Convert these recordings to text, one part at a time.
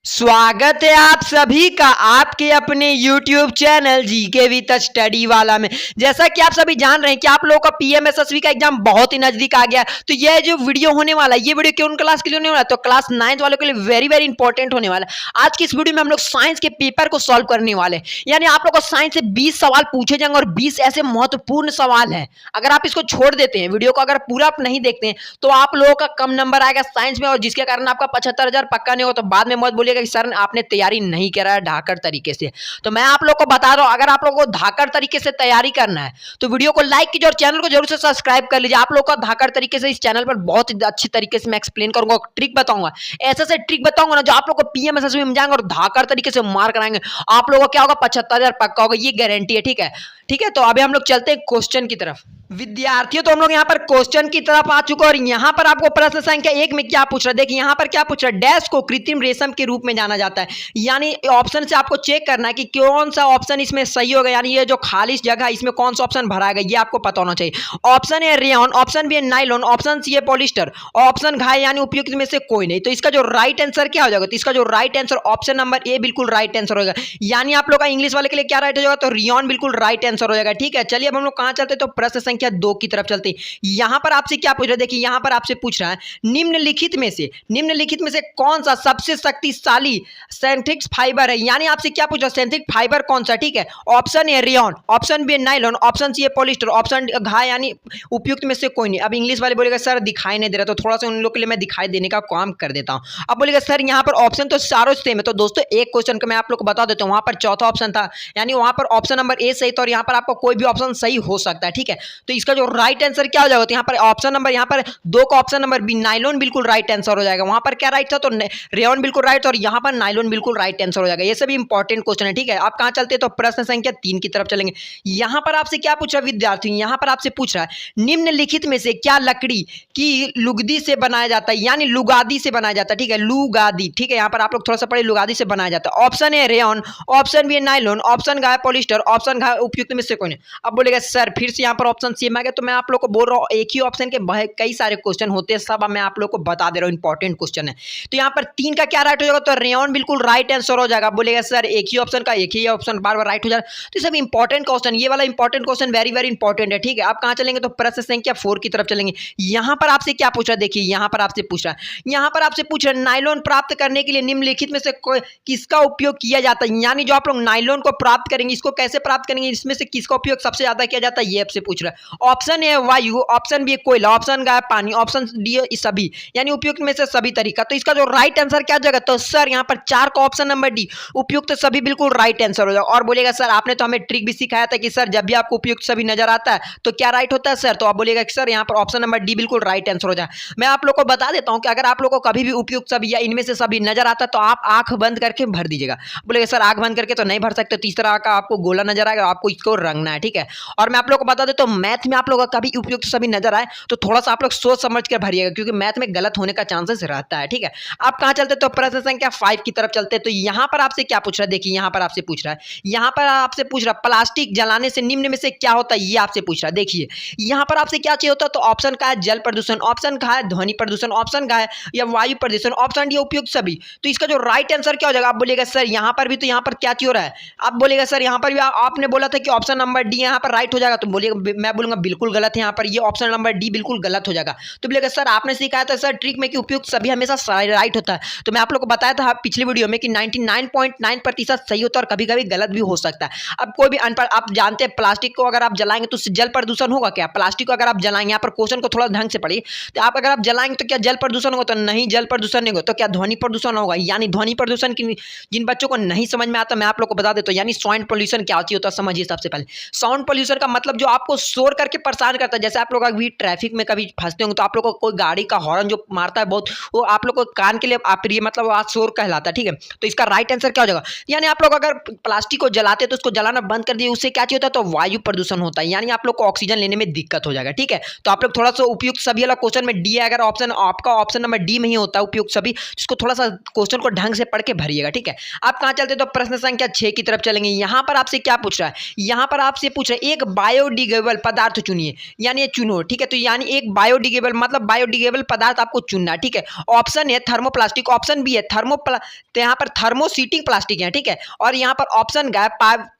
स्वागत है आप सभी का आपके अपने YouTube channel GK with study वाला में। जैसा कि आप सभी जान रहे हैं कि आप लोगों का पीएमएसएसबी का एग्जाम बहुत ही नजदीक आ गया है, तो यह जो वीडियो होने वाला है, ये वीडियो किन क्लास के लिए होने वाला है? तो क्लास 9th वालों के लिए वेरी वेरी इंपॉर्टेंट होने वाला है। आज की इस वीडियो में हम लोग साइंस के पेपर को सॉल्व करने वाले हैं। यानी आप लोग को साइंस से 20 सवाल पूछे जाएंगे और 20 ऐसे महत्वपूर्ण सवाल है। अगर आप इसको छोड़ देते हैं, वीडियो को अगर पूरा आप नहीं देखते हैं, तो आप लोगों का कम नंबर आएगा साइंस में, और जिसके कारण आपका 75,000 पक्का नहीं हो तो बाद में मत बोलिएगा कि सर आपने तैयारी नहीं करा है ढाकर तरीके से। तो मैं आप लोग को बता रहा हूं, अगर आप लोगों को धाकर तरीके से तैयारी करना है तो वीडियो को लाइक कीजिए और चैनल को जरूर से सब्सक्राइब कर लीजिए। आप लोग का धाकर तरीके से इस चैनल पर बहुत अच्छी तरीके से मैं एक्सप्लेन करूंगा, ट्रिक बताऊंगा, ऐसे ट्रिक बताऊंगा ना जो आप लोग को पीएमएसएसबी में जाएंगे और धाकर तरीके से मार कराएंगे। आप लोगों को क्या होगा, 75,000 पक्का होगा, ये गारंटी है। ठीक है, ठीक है। तो अभी हम लोग चलते हैं क्वेश्चन की तरफ। विद्यार्थियों, तो हम लोग यहाँ पर क्वेश्चन की तरफ आ चुके हैं और यहाँ पर आपको प्रश्न संख्या 1 में क्या पूछ रहा है, देखिए यहाँ पर क्या पूछ रहा है, डैश को कृत्रिम रेशम के रूप में जाना जाता है। यानी ऑप्शन से आपको चेक करना है कि कौन सा ऑप्शन इसमें सही होगा, यानी ये जो खाली जगह है इसमें कौन सा ऑप्शन भरा है, ये आपको पता होना चाहिए। Option A rayon, option B है नाइलॉन, ऑप्शन सी है पॉलिस्टर, ऑप्शन घाय यानी उपयुक्त में से कोई नहीं। तो इसका जो राइट आंसर क्या हो जाएगा, तो इसका जो right answer option number A बिल्कुल राइट आंसर होगा। यानी आप लोग का इंग्लिश वाले के लिए क्या राइट हो जाएगा, तो रेयन बिल्कुल राइट आंसर हो जाएगा। ठीक है, चलिए अब हम लोग कहां चलते हैं, तो प्रश्न संख्या 2 की तरफ चलते हैं। यहां पर आपसे क्या पूछ रहा है, देखिए यहां पर आपसे पूछ रहा है निम्नलिखित में से कौन सा सबसे शक्तिशाली सिंथेटिक फाइबर है। यानी आपसे क्या पूछ रहा है, सिंथेटिक फाइबर कौन सा। ठीक है, option A rayon, option B nylon, option C है पॉलिस्टर, ऑप्शन घा यानी उपयुक्त में से कोई नहीं। अब इंग्लिश वाले बोलेगा सर दिखाई नहीं दे रहा, तो थोड़ा सा उन लोग के लिए मैं दिखाई देने का काम कर देता हूं। अब बोलेगा सर यहां पर ऑप्शन तो सारों सेम है। तो दोस्तों एक क्वेश्चन का मैं आप लोग को बता देता हूं, वहां पर चौथा ऑप्शन था, यानी वहां पर ऑप्शन नंबर ए सही था और यहां पर आपको कोई भी ऑप्शन सही हो सकता है। ठीक है, तो इसका जो राइट आंसर क्या हो जाएगा, तो यहाँ पर ऑप्शन नंबर, यहाँ पर 2 का ऑप्शन नंबर बी नाइलॉन बिल्कुल राइट आंसर हो जाएगा। वहां पर क्या राइट था, तो रेयन बिल्कुल राइट और यहाँ पर नाइलॉन बिल्कुल राइट आंसर हो जाएगा। ये सभी इंपॉर्टेंट क्वेश्चन है। ठीक है, आप कहां चलते हैं, तो प्रश्न संख्या 3 की तरफ चलेंगे। यहां पर आपसे क्या पूछ रहा है विद्यार्थी, यहां पर आपसे पूछ रहा है निम्नलिखित में से क्या लकड़ी की लुगदी से बनाया जाता है, यानी लुगादी से बनाया जाता है। ठीक है, लुगादी। ठीक है, यहाँ पर आप लोग थोड़ा सा पढ़े, लुगादी से बनाया जाता है। Option A rayon, option B nylon, option घा पॉलिस्टर, ऑप्शन घा उपयुक्त में से कोई नहीं। अब बोलेगा सर फिर से यहाँ पर ऑप्शन सी में आ गया, तो मैं आप लोग को बोल रहा हूँ एक ही ऑप्शन के कई सारे क्वेश्चन होते हैं, सब मैं आप लोग को बता दे रहा हूँ, इंपॉर्टेंट क्वेश्चन है। तो यहाँ पर 3 का क्या राइट हो जाएगा, तो रेयन बिल्कुल राइट आंसर हो जाएगा। बोलेगा सर एक ही ऑप्शन का एक ही ऑप्शन बार बार राइट हो जाएगा, तो सब इंपॉर्टेंट क्वेश्चन, ये वाला important question very very important है। ठीक है, आप कहाँ चलेंगे, तो प्रश्न संख्या 4 की तरफ चलेंगे। यहाँ पर आपसे क्या पूछ रहा है, देखिए यहाँ पर आपसे पूछ रहा है, यहाँ पर आपसे पूछ रहा है नाइलॉन प्राप्त करने के लिए निम्नलिखित में से किसका उपयोग किया जाता है। यानी जो आप लोग नाइलॉन को प्राप्त करेंगे, इसको कैसे प्राप्त करेंगे, इसमें से किसका उपयोग सबसे ज्यादा किया जाता है, ये आपसे पूछ रहा है। ऑप्शन ए वायु, ऑप्शन बी कोयला, ऑप्शन का पानी, ऑप्शन डी सभी, यानी उपयुक्त में से सभी तरीका। तो इसका जो राइट आंसर क्या जाएगा, तो सर यहाँ पर 4 का ऑप्शन नंबर डी उपयुक्त सभी बिल्कुल राइट आंसर हो जाएगा। और बोलेगा सर आपने तो हमें ट्रिक भी सिखाया था कि सर जब भी आपको उपयुक्त सभी नजर आता है तो क्या राइट होता है सर, तो आप बोलेगा कि सर यहाँ पर ऑप्शन नंबर डी बिल्कुल राइट आंसर हो जाए। मैं आप लोग को बता देता हूँ कि अगर आप लोग को कभी भी उपयुक्त सभी या इनमें से सभी नजर आता है तो आप आंख बंद करके भर दीजिएगा। बोलेगा सर आंख बंद करके तो नहीं भर सकते, तो इस तरह का आपको गोला नजर आएगा, आपको इसको रंगना है। ठीक है, और मैं आप लोग को बता देता हूँ मैथ में आप लोग का कभी उपयुक्त सभी नजर आए तो थोड़ा सा आप लोग सोच समझ कर भरिएगा, क्योंकि मैथ में गलत होने का चांसेस रहता है। ठीक है, आप कहां चलते, तो प्रश्न संख्या 5 की तरफ चलते हैं। तो यहां पर आपसे क्या पूछ रहा है, देखिए यहां पर आपसे पूछ रहा है, यहां पर आपसे पूछ रहा है प्लास्टिक जलाने से निम्न में से क्या होता है, ये आपसे पूछ रहा है। देखिए यहां पर आपसे क्या चाहिए होता है, तो ऑप्शन का है जल प्रदूषण, ऑप्शन का है ध्वनि प्रदूषण, ऑप्शन का है या वायु प्रदूषण, ऑप्शन डी उपयुक्त सभी। तो इसका जो राइट आंसर क्या हो जाएगा, आप बोलेगा सर यहां पर भी, तो यहां पर क्या चाहिए हो रहा है, आप बोलेगा सर यहां पर भी आपने बोला था कि ऑप्शन नंबर डी यहां पर राइट हो जाएगा, तो बोलिएगा मैं बोलूंगा बिल्कुल गलत है, यहां पर ये ऑप्शन नंबर डी बिल्कुल गलत हो जाएगा। तो बोलेगा सर आपने सिखाया था सर ट्रिक में कि उपयुक्त सभी हमेशा राइट होता है, तो मैं आप लोग को बताया था पिछली वीडियो में कि 99.9% सही होता है और कभी कभी गलत भी हो सकता है। अब कोई भी अनपढ़, आप जानते हैं प्लास्टिक को अगर आप जलाएंगे तो उससे जल प्रदूषण होगा क्या, प्लास्टिक को अगर आप जलाएंगे, यहाँ पर क्वेश्चन को थोड़ा ढंग से पढ़िए, तो आप अगर आप जलाएंगे तो क्या जल प्रदूषण होगा, तो नहीं जल प्रदूषण नहीं होगा, तो क्या ध्वनि प्रदूषण होगा। यानी ध्वनि प्रदूषण की जिन बच्चों को नहीं समझ में आता मैं आप लोग को बता देता हूँ, यानी साउंड पोल्यूशन क्या होता है समझिए। सबसे पहले साउंड पोल्यूशन का मतलब जो आपको शोर करके परेशान करता है, जैसे आप लोग अभी ट्रैफिक में कभी फंसते होंगे तो आप लोग को कोई गाड़ी का हॉर्न जो मारता है बहुत, वो आप लोग को कान के लिए अप्रिय मतलब आज शोर कहलाता है। ठीक है, तो इसका राइट आंसर क्या हो जाएगा, यानी आप लोग अगर प्लास्टिक को जलाते तो उसको जलाना बंद कर दिए, उससे क्या होता है, तो वायु प्रदूषण होता है, यानी आप लोग को ऑक्सीजन लेने में दिक्कत हो जाएगा। ठीक है, तो आप लोग थोड़ा सा उपयुक्त सभी वाला क्वेश्चन में डी है, अगर ऑप्शन आपका ऑप्शन नंबर डी में ही होता है उपयुक्त सभी, जिसको थोड़ा सा क्वेश्चन को ढंग से पढ़ के भरिएगा। ठीक है, आप कहां चलते, तो प्रश्न संख्या 6 की तरफ चलेंगे। यहां पर आपसे क्या पूछ रहा है, यहां पर आपसे पूछ रहा है एक बायोडिग्रेडेबल पदार्थ चुनिए, यानी ये चुनो, ठीक है। तो यानी एक बायोडिग्रेडेबल मतलब बायोडिग्रेडेबल पदार्थ आपको चुनना है, ठीक है। ऑप्शन है थर्मोप्लास्टिक, ऑप्शन बी है तो यहाँ पर थर्मोसीटिंग प्लास्टिक है, ठीक है। और यहाँ पर ऑप्शन का है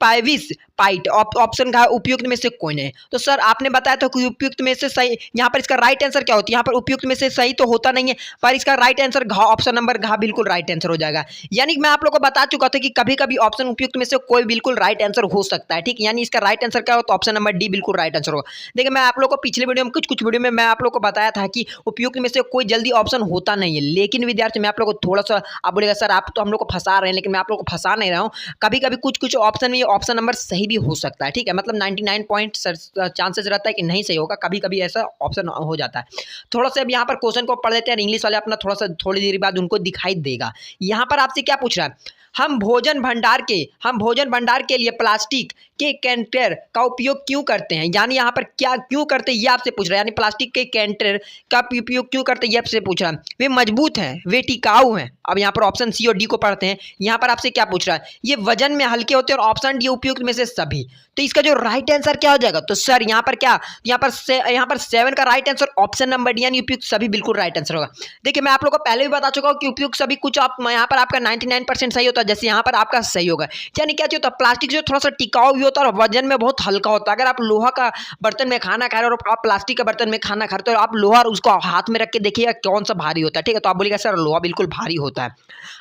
पाइविस पाइट, ऑप्शन का उपयुक्त में से कोई नहीं। तो सर आपने बताया था कि उपयुक्त में से सही, यहाँ पर इसका राइट आंसर क्या होता है? यहाँ पर उपयुक्त में से सही तो होता नहीं है, पर इसका राइट आंसर घ, ऑप्शन नंबर घ बिल्कुल राइट आंसर हो जाएगा। यानी मैं आप लोगों को बता चुका था कि कभी कभी ऑप्शन उपयुक्त में से कोई बिल्कुल राइट आंसर हो सकता है, ठीक है। यानी इसका राइट आंसर क्या हो, तो ऑप्शन नंबर डी बिल्कुल राइट आंसर होगा। देखिए मैं आप लोग को पिछले वीडियो में कुछ वीडियो में मैं आप लोग को बताया था कि उपयुक्त में से कोई जल्दी ऑप्शन होता नहीं है, लेकिन विद्यार्थी मैं आप लोग को थोड़ा सा, आप बोलेगा सर आप तो हम लोग को फंसा रहे हैं, लेकिन मैं आप लोग को फंसा नहीं रहा हूँ। कभी कभी कुछ ऑप्शन में ऑप्शन नंबर सही भी हो सकता है, ठीक है। मतलब 99 पॉइंट चांसेस रहता है कि नहीं सही होगा, कभी कभी ऐसा ऑप्शन हो जाता है। थोड़ा सा अब यहाँ पर क्वेश्चन को पढ़ लेते हैं, इंग्लिश वाले अपना थोड़ा सा थोड़ी देर बाद उनको दिखाई देगा। यहाँ पर आपसे क्या पूछ रहा है, हम भोजन भंडार के लिए प्लास्टिक के कंटेनर का उपयोग क्यों करते हैं, यानी यहाँ पर क्या क्यों करते हैं ये आपसे पूछ रहा है। यानी प्लास्टिक के कंटेनर का उपयोग क्यों करते हैं ये आपसे पूछ रहा है। वे मजबूत हैं, वे टिकाऊ हैं। अब यहाँ पर ऑप्शन सी और डी को पढ़ते हैं। यहाँ पर आपसे क्या पूछ रहा है, ये वजन में हल्के होते हैं, और ऑप्शन डी उपयुक्त में से सभी। तो इसका जो राइट आंसर क्या हो जाएगा, तो सर यहाँ पर क्या, यहाँ पर 7 का right answer option number D यानी उपयुक्त सभी बिल्कुल राइट आंसर होगा। देखिए मैं आप लोग को पहले भी बता चुका हूँ कि उपयुक्त सभी कुछ आप यहाँ पर आपका 99% सही होता है, जैसे यहाँ पर आपका सही होगा। यानी क्या होता है, प्लास्टिक जो थोड़ा सा टिकाऊ भी होता है और वजन में बहुत हल्का होता है। अगर आप लोहा का बर्तन में खाना खा रहे हो और आप प्लास्टिक के बर्तन में खाना खाते हो, आप लोहा उसको हाथ में रख के देखिएगा कौन सा भारी होता है, ठीक है। तो आप बोलिएगा सर लोहा बिल्कुल भारी होता है।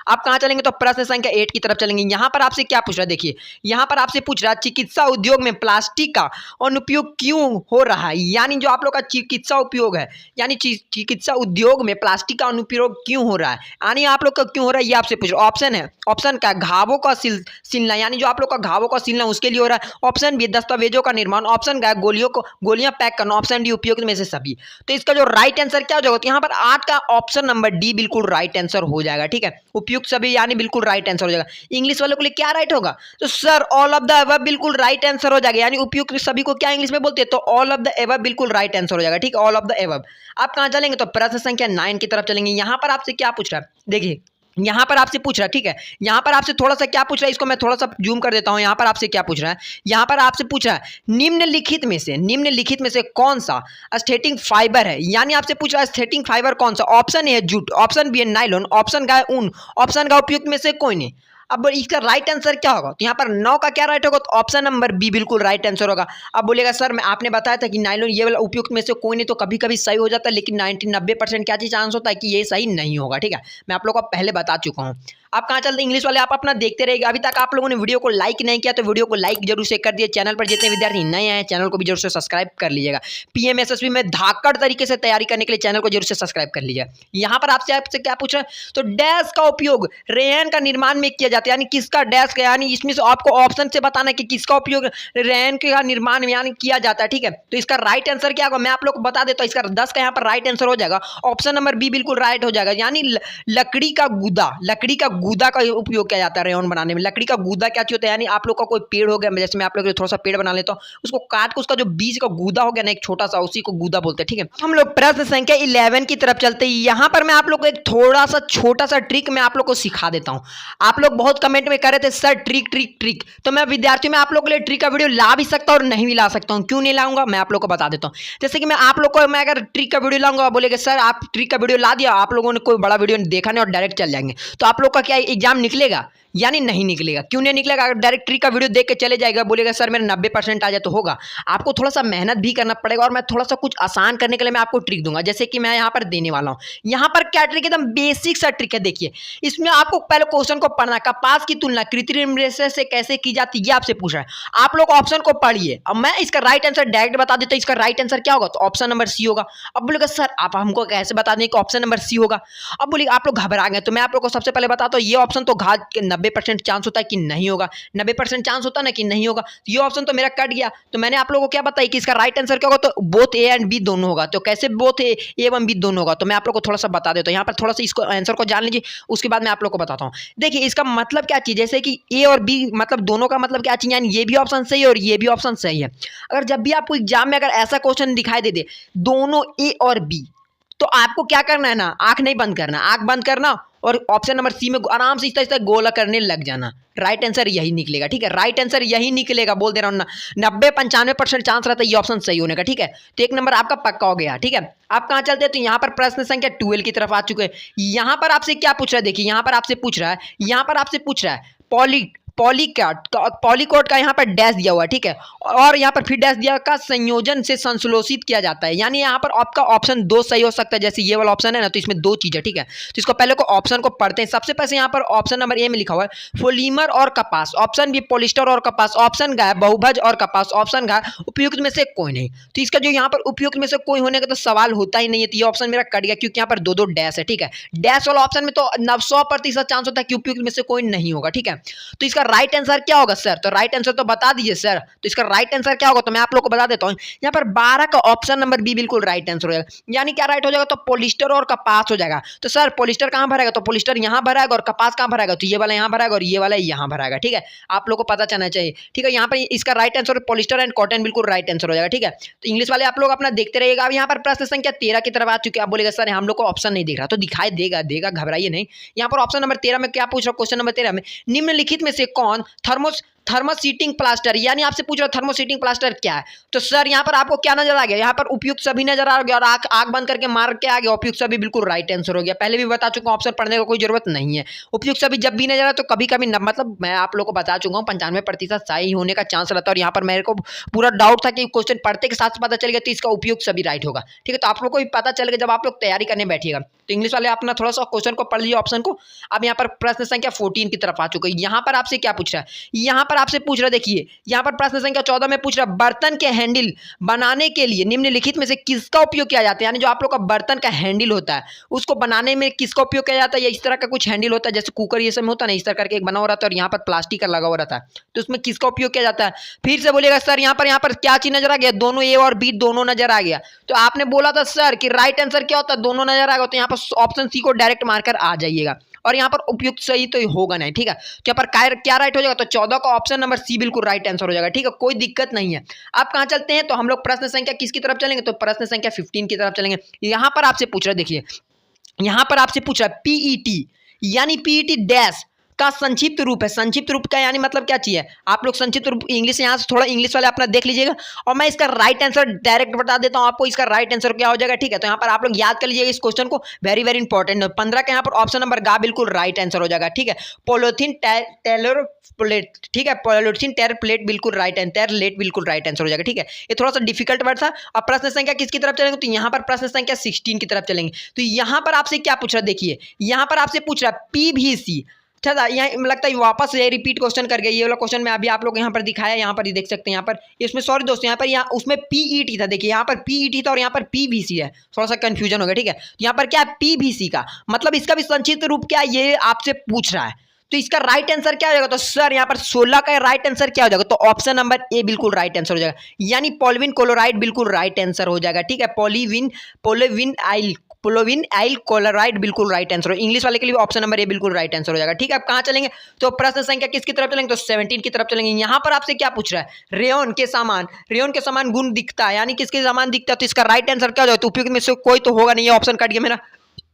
आप कहाँ चलेंगे, तो प्रश्न संख्या 8 की तरफ चलेंगे। यहाँ पर आपसे क्या पूछ रहा है, देखिए यहाँ पर आपसे पूछ रहा है चिकित्सा उद्योग में प्लास्टिक का अनुपयोग क्यों हो रहा है। यानी जो आप लोग का चिकित्सा उपयोग है, यानी चिकित्सा उद्योग में प्लास्टिक का अनुप्रयोग क्यों हो रहा है, यानी आप लोग का क्यों हो रहा है ये आपसे पूछ रहा है। ऑप्शन है, ऑप्शन का घावों का सिलना, यानी जो आप लोग का घावों का सिलना उसके लिए हो रहा है। ऑप्शन बी दस्तावेजों का निर्माण, ऑप्शन का गोलियां पैक करना, ऑप्शन डी उपयुक्त में से सभी। तो इसका जो राइट आंसर क्या हो जाएगा, तो यहाँ पर 8 का ऑप्शन नंबर डी बिल्कुल राइट आंसर हो जाएगा, ठीक है। उपयुक्त सभी यानी बिल्कुल राइट आंसर हो जाएगा। इंग्लिश वालों के लिए क्या राइट होगा, तो sir all of the above बिल्कुल राइट आंसर हो जाएगा। यानी उपयुक्त सभी को क्या इंग्लिश में बोलते हैं, तो ऑल ऑफ द अबव बिल्कुल राइट आंसर हो जाएगा, ठीक है। All of the above. आप कहां चलेंगे, तो प्रश्न संख्या 9 की तरफ चलेंगे। यहां पर आपसे क्या पूछ रहा है, देखिए यहाँ पर आपसे पूछ रहा है, ठीक है। यहाँ पर आपसे थोड़ा सा क्या पूछ रहा है, इसको मैं थोड़ा सा जूम कर देता हूँ। यहाँ पर आपसे क्या पूछ रहा है, यहाँ पर आपसे पूछ रहा है निम्नलिखित में से कौन सा एस्थेटिक फाइबर है। यानी आपसे पूछ रहा है एस्थेटिक फाइबर कौन सा। ऑप्शन ए है जूट, ऑप्शन बी है नायलॉन, ऑप्शन का है ऊन, ऑप्शन का उपयुक्त में से कोई नहीं। अब इसका राइट आंसर क्या होगा, तो यहाँ पर 9 का क्या राइट होगा, तो ऑप्शन नंबर बी बिल्कुल राइट आंसर होगा। अब बोलेगा सर मैं आपने बताया था कि नायलॉन ये वाला उपयुक्त में से कोई नहीं, तो कभी कभी सही हो जाता है, लेकिन 90% क्या चीज चांस होता है कि ये सही नहीं होगा, ठीक है। मैं आप लोगों को पहले बता चुका हूँ। आप कहाँ चलते इंग्लिश वाले, आप अपना देखते रहेगा। अभी तक आप लोगों ने वीडियो को लाइक नहीं किया तो वीडियो को लाइक जरूर से कर दिए। चैनल पर जितने विद्यार्थी नए आए चैनल को भी जरूर से सब्सक्राइब कर लीजिएगा। पीएमएसएसबी में धाकड़ तरीके से तैयारी करने के लिए चैनल को जरूर से सब्सक्राइब कर लीजिएगा। यहाँ पर आपसे क्या पूछ रहा है, तो डैश का उपयोग रेन का निर्माण में किया जाता है, यानी किसका डैश का, यानी इसमें से आपको ऑप्शन से बताना है कि किसका उपयोग रेन का निर्माण में यानी किया जाता है, ठीक है। तो इसका राइट आंसर क्या होगा, मैं आप लोग को बता देता हूँ। इसका 10 का यहाँ पर राइट आंसर हो जाएगा, ऑप्शन नंबर बी बिल्कुल राइट हो जाएगा। यानी लकड़ी का गूदा का उपयोग किया जाता है रेयन बनाने में। लकड़ी का गूदा क्या होता है, यानी आप लोग का कोई पेड़ हो गया, जैसे मैं आप लोग के लिए थोड़ा सा पेड़ बना लेता हूँ, उसको काट के उसका जो बीज का गूदा हो गया ना एक छोटा सा, उसी को गूदा बोलते हैं, ठीक है। हम लोग प्रश्न संख्या 11 की तरफ चलते हैं। यहाँ पर मैं आप लोग को एक थोड़ा सा छोटा सा ट्रिक मैं आप लोग को सिखा देता हूँ। आप लोग बहुत कमेंट में कर रहे थे सर ट्रिक, तो मैं विद्यार्थियों में आप लोग के लिए ट्रिक का वीडियो ला भी सकता हूँ और नहीं भी ला सकता हूँ। क्यों नहीं लाऊंगा, मैं आप लोग को बता देता हूँ। जैसे कि मैं आप लोग को मैं अगर ट्रिक का वीडियो लाऊंगा, बोलेगे सर आप ट्रिक का वीडियो ला दिया, आप लोगों ने कोई बड़ा वीडियो देखा नहीं और डायरेक्ट चल जाएंगे, तो आप लोग का क्या एग्जाम निकलेगा, यानी नहीं निकलेगा। क्यों नहीं निकलेगा, अगर डायरेक्ट ट्रिक का वीडियो देख के चले जाएगा, बोलेगा सर मेरे 90% आ जाए, तो होगा। आपको थोड़ा सा मेहनत भी करना पड़ेगा, और मैं थोड़ा सा कुछ आसान करने के लिए मैं आपको ट्रिक दूंगा, जैसे कि मैं यहाँ पर देने वाला हूँ। यहाँ पर क्या ट्रिक, एकदम बेसिक सा ट्रिक है। देखिए इसमें आपको पहले क्वेश्चन को पढ़ना, कपास की तुलना कृत्रिम रेशे से कैसे की जाती है, ये आपसे पूछ रहा है। आप लोग ऑप्शन को पढ़िए। अब मैं इसका राइट आंसर डायरेक्ट बता देता हूँ। इसका राइट आंसर क्या होगा, तो ऑप्शन नंबर सी होगा। अब बोलेगा सर आप हमको कैसे बता दें कि ऑप्शन नंबर सी होगा। अब बोलिए आप लोग घबरा गए, तो मैं आप लोग को सबसे पहले बताता हूँ, ये ऑप्शन तो 90% चांस होता है कि नहीं होगा, 90% चांस होता है ना कि नहीं होगा। तो ये ऑप्शन तो मेरा कट गया। तो मैंने आप लोगों को क्या बताया कि इसका राइट आंसर क्या होगा, तो बोथ ए एंड बी दोनों होगा। तो कैसे बोथ ए एवं बी दोनों होगा, तो मैं आप लोग को थोड़ा सा बता देता हूँ। यहाँ पर थोड़ा सा इसको आंसर को जान लीजिए, उसके बाद मैं आप लोग को बताता हूँ। देखिए इसका मतलब क्या चीज, जैसे कि ए और बी मतलब दोनों का मतलब क्या चीज, यानी ये भी ऑप्शन सही है और ये भी ऑप्शन सही है। अगर जब भी आपको एग्जाम में अगर ऐसा क्वेश्चन दिखाई दे दोनों ए और बी, तो आपको क्या करना है ना, आंख नहीं बंद करना, आंख बंद करना और ऑप्शन नंबर सी में आराम से इस तरह गोला करने लग जाना। राइट आंसर यही निकलेगा, ठीक है, राइट आंसर यही निकलेगा, बोल दे रहा हूँ ना, 90-95% चांस रहता है ये ऑप्शन सही होने का, ठीक है। तो एक नंबर आपका पक्का हो गया, ठीक है। आप कहाँ चलते हैं, तो यहाँ पर प्रश्न संख्या 12 की तरफ आ चुके हैं। यहाँ पर आपसे क्या पूछ रहा है, देखिए यहाँ पर आपसे पूछ रहा है, यहाँ पर आपसे पूछ रहा है पॉलीकॉट का यहाँ पर डैश दिया हुआ है, ठीक है, और यहाँ पर फिर डैश दिया का संयोजन से संश्लेषित किया जाता है, यानी यहाँ पर आपका ऑप्शन 2 सही हो सकता है, जैसे ये वाला ऑप्शन है ना, तो इसमें 2 चीज़ है, ठीक है। तो इसको पहले को ऑप्शन को पढ़ते हैं। सबसे पहले यहाँ पर ऑप्शन नंबर ए में लिखा हुआ है पॉलीमर और कपास, ऑप्शन बी पॉलिस्टर और कपास, ऑप्शन ग बहुभुज और कपास, ऑप्शन घ उपयुक्त में से कोई नहीं। तो इसका जो यहाँ पर उपयुक्त में से कोई होने का तो सवाल होता ही नहीं है, तो ये ऑप्शन मेरा कट गया, क्योंकि यहाँ पर 2 डैश है, ठीक है। डैश वाला ऑप्शन में तो 100% चांस होता है कि उपयुक्त में से कोई नहीं होगा, ठीक है। तो इसका राइट आंसर क्या होगा सर, तो राइट आंसर तो बता दीजिए सर, तो इसका राइट आंसर क्या होगा, तो मैं आप लोग को बता देता हूं। यहाँ पर 12 का ऑप्शन नंबर बी बिल्कुल राइट आंसर हो जाएगा, यानी क्या राइट हो जाएगा, तो पॉलिस्टर और कपास हो जाएगा। तो सर पॉलिस्टर कहां भराएगा, तो पॉलिस्टर यहां भराएगा, और कपास कहां भराएगा, तो ये वाला यहां भराएगा और ये वाला यहां भराएगा, ठीक है। आप लोग को पता चलना चाहिए, ठीक है। यहाँ पर इसका right answer polyester and cotton बिल्कुल राइट आंसर हो जाएगा, ठीक है। तो इंग्लिश वाले आप लोग अपना देखते रहिएगा। अब यहाँ पर प्रश्न संख्या 13 की तरफ आ चुके हैं। आप बोलेगा सर हम लोग को ऑप्शन नहीं दिख रहा, तो दिखाई देगा, घबराइए नहीं। यहाँ पर ऑप्शन नंबर 13 में क्या पूछ रहा, क्वेश्चन नंबर 13 में निम्नलिखित में से कौन थर्मोसीटिंग प्लास्टर, यानी आपसे पूछ रहा थर्मोसीटिंग प्लास्टर क्या है, तो सर यहाँ पर आपको क्या नजर आ गया, यहाँ पर उपयुक्त सभी नजर आ गया, और आंख बंद करके मार के आ गया, उपयुक्त सभी बिल्कुल राइट आंसर हो गया। पहले भी बता चुका हूँ, ऑप्शन पढ़ने का कोई जरूरत नहीं है। उपयुक्त सभी जब भी नजर आए तो कभी कभी मतलब मैं आप लोग को बता चुका हूँ 95% सही होने का चांस रहता है, और यहाँ पर मेरे को पूरा डाउट था कि क्वेश्चन पढ़ते के साथ पता चल गया, तो इसका उपयुक्त सभी राइट होगा, ठीक है। तो आप लोग को भी पता चल गया जब आप लोग तैयारी करने बैठिएगा। तो इंग्लिश वाले अपना थोड़ा सा क्वेश्चन को पढ़ लीजिए, ऑप्शन को। अब यहाँ पर प्रश्न संख्या 14 की तरफ आ चुका है। यहाँ पर आपसे क्या पूछ रहा है, यहाँ पर आपसे पूछ रहा है, देखिए यहाँ पर प्रश्न संख्या 14 में पूछ रहा है बर्तन के हैंडल बनाने के लिए निम्नलिखित में से किसका उपयोग किया जाता है, यानी जो आप लोग का बर्तन का हैंडल होता है उसको बनाने में किसका उपयोग किया जाता है, या इस तरह का कुछ हैंडल होता है जैसे कुकर ये सब में होता है ना, इस तरह करके एक बना हुआ रहता है और यहाँ पर प्लास्टिक का लगा हुआ रहता है, तो उसमें किसका उपयोग किया जाता है। फिर से बोलिएगा सर यहाँ पर क्या चीज नजर आ गया, दोनों ए और बी दोनों नजर आ गया। तो आपने बोला था सर कि राइट आंसर क्या होता है, दोनों नजर आ गया, तो यहाँ पर ऑप्शन सी को डायरेक्ट मारकर आ जाइएगा, और यहाँ पर उपयुक्त सही तो होगा नहीं, ठीक है। तो यहाँ पर क्या राइट हो जाएगा, तो 14 का ऑप्शन नंबर सी बिल्कुल राइट आंसर हो जाएगा, ठीक है, कोई दिक्कत नहीं है। आप कहाँ चलते हैं, तो हम लोग प्रश्न संख्या किसकी तरफ चलेंगे, तो प्रश्न संख्या 15 की तरफ चलेंगे। यहाँ पर आपसे पूछ रहा है, देखिए यहाँ पर आपसे पूछ रहा है पीईटी, यानी पीईटी डैश का संक्षिप्त रूप है। संक्षिप्त रूप का यानी मतलब क्या चाहिए, आप लोग संक्षिप्त रूप इंग्लिश यहाँ से थोड़ा इंग्लिश वाले अपना देख लीजिएगा, और मैं इसका राइट आंसर डायरेक्ट बता देता हूँ आपको, इसका राइट आंसर क्या हो जाएगा, ठीक है। तो यहाँ पर आप लोग याद कर लीजिएगा इस क्वेश्चन को, वेरी वेरी इंपॉर्टेंट। 15 का यहाँ पर ऑप्शन नंबर गा बिल्कुल राइट आंसर हो जाएगा, ठीक है। पॉलिथीन टेलर प्लेट, ठीक है, पॉलिथीन टेलर प्लेट बिल्कुल राइट आंसर, लेट बिल्कुल राइट आंसर हो जाएगा, ठीक है। ये थोड़ा सा डिफिकल्ट वर्ड था। अब प्रश्न संख्या किसकी तरफ चलेंगे, तो यहाँ पर प्रश्न संख्या 16 की तरफ चलेंगे। तो यहाँ पर आपसे क्या पूछ रहा है, देखिए यहाँ पर आपसे पूछ रहा है पीवीसी, अच्छा यहाँ लगता है वापस ये रिपीट क्वेश्चन कर गया, ये वाला क्वेश्चन में अभी आप लोग यहाँ पर दिखाया, यहाँ पर देख सकते हैं, यहाँ पर इसमें सॉरी दोस्तों, यहाँ पर उसमें पीईटी था, देखिए यहाँ पर पीईटी था और यहाँ पर पीवीसी है, थोड़ा सा कंफ्यूजन हो गया, ठीक है। तो यहाँ पर क्या है पीवीसी का मतलब इसका भी संक्षिप्त रूप क्या है ये आपसे पूछ रहा है, तो इसका राइट आंसर क्या हो जाएगा, तो सर यहाँ पर 16 का राइट आंसर क्या हो जाएगा, तो ऑप्शन नंबर ए बिल्कुल राइट आंसर हो जाएगा, यानी पॉलीविन क्लोराइड बिल्कुल राइट आंसर हो जाएगा, ठीक है। पोलोविन आइल क्लोराइड बिल्कुल राइट आंसर हो, इंग्लिश वाले के लिए ऑप्शन नंबर ए बिल्कुल राइट आंसर हो जाएगा, ठीक है। अब कहाँ चलेंगे, तो प्रश्न संख्या किसकी तरफ चलेंगे, तो 17 की तरफ चलेंगे। यहाँ पर आपसे क्या पूछ रहा है, रेयन के समान गुण दिखता है, यानी किसके समान दिखता है, तो इसका राइट आंसर क्या हो जाएगा, तो उपयुक्त में से कोई तो होगा नहीं, ये ऑप्शन कट गया मेरा,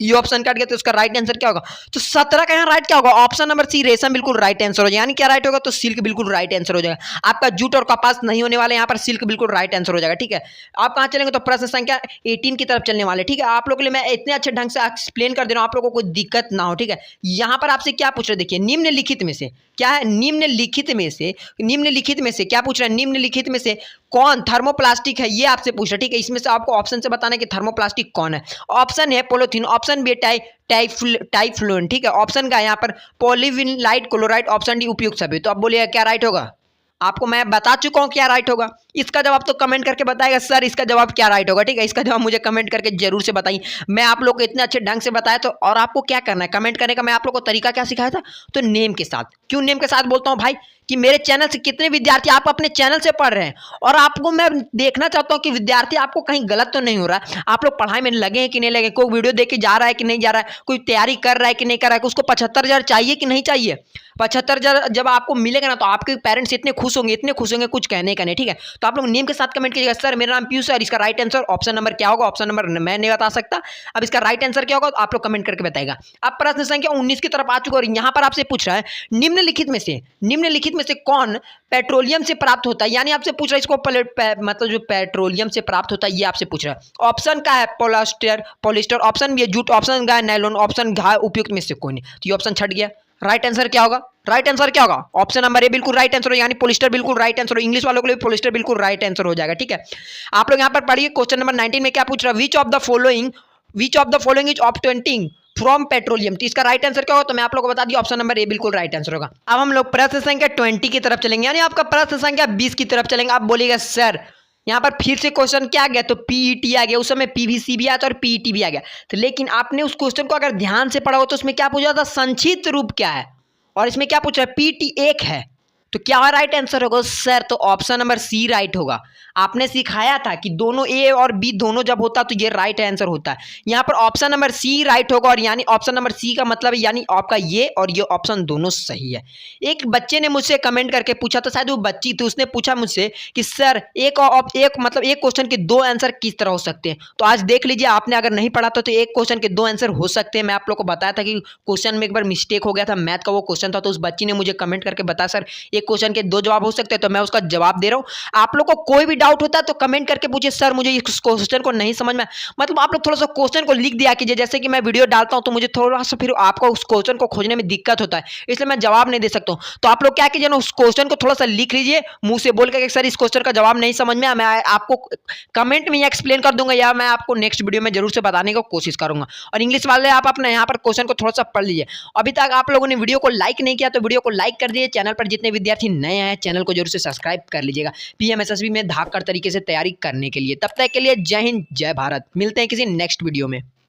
ये ऑप्शन कट गया, तो इसका राइट आंसर क्या होगा, तो 17 का यहाँ राइट क्या होगा, ऑप्शन नंबर सी रेशम बिल्कुल राइट आंसर हो जाएगा, यानी क्या राइट होगा, तो सिल्क बिल्कुल राइट आंसर हो जाएगा। आपका जूट और कपास नहीं होने वाले, यहाँ पर सिल्क बिल्कुल राइट आंसर हो जाएगा, ठीक है। आप कहाँ चलेंगे, तो प्रश्न संख्या 18 की तरफ चलने वाले, ठीक है। आप लोगों के लिए मैं इतने अच्छे ढंग से एक्सप्लेन कर दे रहा हूँ, आप लोगों को कोई दिक्कत ना हो, ठीक है। यहाँ पर आपसे क्या पूछ रहे, देखिए निम्नलिखित में से क्या है, निम्नलिखित में से क्या पूछ रहा है, निम्नलिखित में से कौन थर्मोप्लास्टिक है, ये आपसे पूछ रहा है, ठीक है। इसमें से आपको ऑप्शन से बताना है कि थर्मोप्लास्टिक कौन है। ऑप्शन है पॉलीथीन, ऑप्शन बी टाइफ्लून, ठीक है। ऑप्शन का यहाँ पर पॉलीविनाइल क्लोराइड, ऑप्शन डी उपयुक्त सभी। तो अब बोलिए क्या राइट होगा, आपको मैं बता चुका हूँ क्या राइट होगा, इसका जवाब तो कमेंट करके बताएगा सर इसका जवाब क्या राइट होगा, ठीक है। इसका जवाब मुझे कमेंट करके जरूर से बताइए, मैं आप लोग को इतने अच्छे ढंग से बताया, तो और आपको क्या करना है कमेंट करने का, मैं आप लोग को तरीका क्या सिखाया था, तो नेम के साथ, क्यों नेम के साथ बोलता हूँ भाई कि मेरे चैनल से कितने विद्यार्थी आप अपने चैनल से पढ़ रहे हैं, और आपको मैं देखना चाहता हूं कि विद्यार्थी आपको कहीं गलत तो नहीं हो रहा है, आप लोग पढ़ाई में लगे हैं कि नहीं लगे, कोई वीडियो देख के जा रहा है कि नहीं जा रहा है, कोई तैयारी कर रहा है कि नहीं कर रहा है, उसको 75,000 चाहिए कि नहीं चाहिए। 75,000 जब आपको मिलेगा ना तो आपके पेरेंट्स इतने खुश होंगे कुछ कहने का नहीं, ठीक है। तो आप लोग नेम के साथ कमेंट कीजिएगा सर मेरा नाम पीयूष है, इसका राइट आंसर ऑप्शन नंबर क्या होगा, ऑप्शन नंबर मैं नहीं बता सकता, अब इसका राइट आंसर क्या होगा तो आप लोग कमेंट करके बताएगा। अब प्रश्न संख्या 19 की तरफ आ चुका और यहाँ पर आपसे पूछ रहा है निम्नलिखित में से कौन पेट्रोलियम से प्राप्त होता है, यानी आपसे पूछ रहा है इसको मतलब जो पेट्रोलियम से प्राप्त होता है ये आपसे पूछ रहा है। ऑप्शन का है पॉलिस्टर, ऑप्शन बी है जूट, ऑप्शन का है नायलॉन, ऑप्शन घा उपयुक्त में से कोई नहीं, तो ये ऑप्शन छट गया। राइट आंसर क्या होगा, राइट आंसर क्या होगा, ऑप्शन नंबर ए बिल्कुल राइट आंसर हो, यानी पॉलिस्टर बिल्कुल राइट आंसर हो। इंग्लिश वालों के लिए पॉलिस्टर बिल्कुल राइट आंसर हो जाएगा, ठीक है। आप लोग यहाँ पर पढ़िए क्वेश्चन नंबर 19 में क्या पूछ रहा है, which of the following is obtaining from petroleum, तो इसका राइट आंसर क्या होगा, तो मैं आप लोगों को बता दिया ऑप्शन नंबर ए बिल्कुल राइट आंसर होगा। अब हम लोग प्रश्न संख्या 20 की तरफ चलेंगे, यानी आपका प्रश्न संख्या 20 की तरफ चलेंगे। आप बोलिएगा सर यहाँ पर फिर से क्वेश्चन क्या आ गया, तो पीईटी आ गया, उस समय पीवीसी भी आया था और पीईटी भी आ गया, तो लेकिन आपने उस क्वेश्चन को अगर ध्यान से पढ़ा हो तो उसमें क्या पूछा था, संक्षिप्त रूप क्या है, और इसमें क्या पूछ रहा है पीटी 1 है, तो क्या राइट आंसर होगा सर, तो ऑप्शन नंबर सी राइट होगा। आपने सिखाया था कि दोनों ए और बी दोनों जब होता तो ये राइट आंसर होता है, यहाँ पर ऑप्शन नंबर सी राइट होगा, और यानी ऑप्शन नंबर सी का मतलब है यानी आपका ये और ये ऑप्शन दोनों सही है। एक बच्चे ने मुझसे कमेंट करके पूछा था, शायद वो बच्ची थी, उसने पूछा मुझसे कि सर एक क्वेश्चन के 2 आंसर किस तरह हो सकते हैं, तो आज देख लीजिए, आपने अगर नहीं पढ़ा था तो एक क्वेश्चन के 2 आंसर हो सकते हैं। मैं आप लोग को बताया था कि क्वेश्चन में एक बार मिस्टेक हो गया था, मैथ का वो क्वेश्चन था, तो उस बच्ची ने मुझे कमेंट करके बताया सर एक क्वेश्चन के 2 जवाब हो सकते हैं, तो मैं उसका जवाब दे रहा हूँ। आप लोग को कोई भी डाउट होता है तो कमेंट करके पूछिए सर मुझे इस क्वेश्चन को नहीं समझ में, मतलब आप लोग थोड़ा सा क्वेश्चन को लिख दिया कीजिए, जैसे कि मैं वीडियो डालता हूं तो मुझे थोड़ा सा फिर आपको उस क्वेश्चन को खोजने में दिक्कत होता है, इसलिए मैं जवाब नहीं दे सकता हूं। तो आप लोग क्या कीजिए ना, उस क्वेश्चन को थोड़ा सा लिख लीजिए मुंह से बोल के सर इस क्वेश्चन का जवाब नहीं समझ में, मैं आपको कमेंट में एक्सप्लेन कर दूंगा या मैं आपको नेक्स्ट वीडियो में जरूर से बताने की कोशिश करूंगा। और इंग्लिश वाले आप अपने यहाँ पर क्वेश्चन को थोड़ा सा पढ़ लीजिए। अभी तक आप लोगों ने वीडियो को लाइक नहीं किया तो वीडियो को लाइक कर दीजिए, चैनल पर जितने विद्यार्थी नए आए चैनल को जरूर से सब्सक्राइब कर लीजिएगा पीएमएसएसबी में धाकड़ तरीके से तैयारी करने के लिए। तब तक के लिए जय हिंद जय भारत, मिलते हैं किसी नेक्स्ट वीडियो में।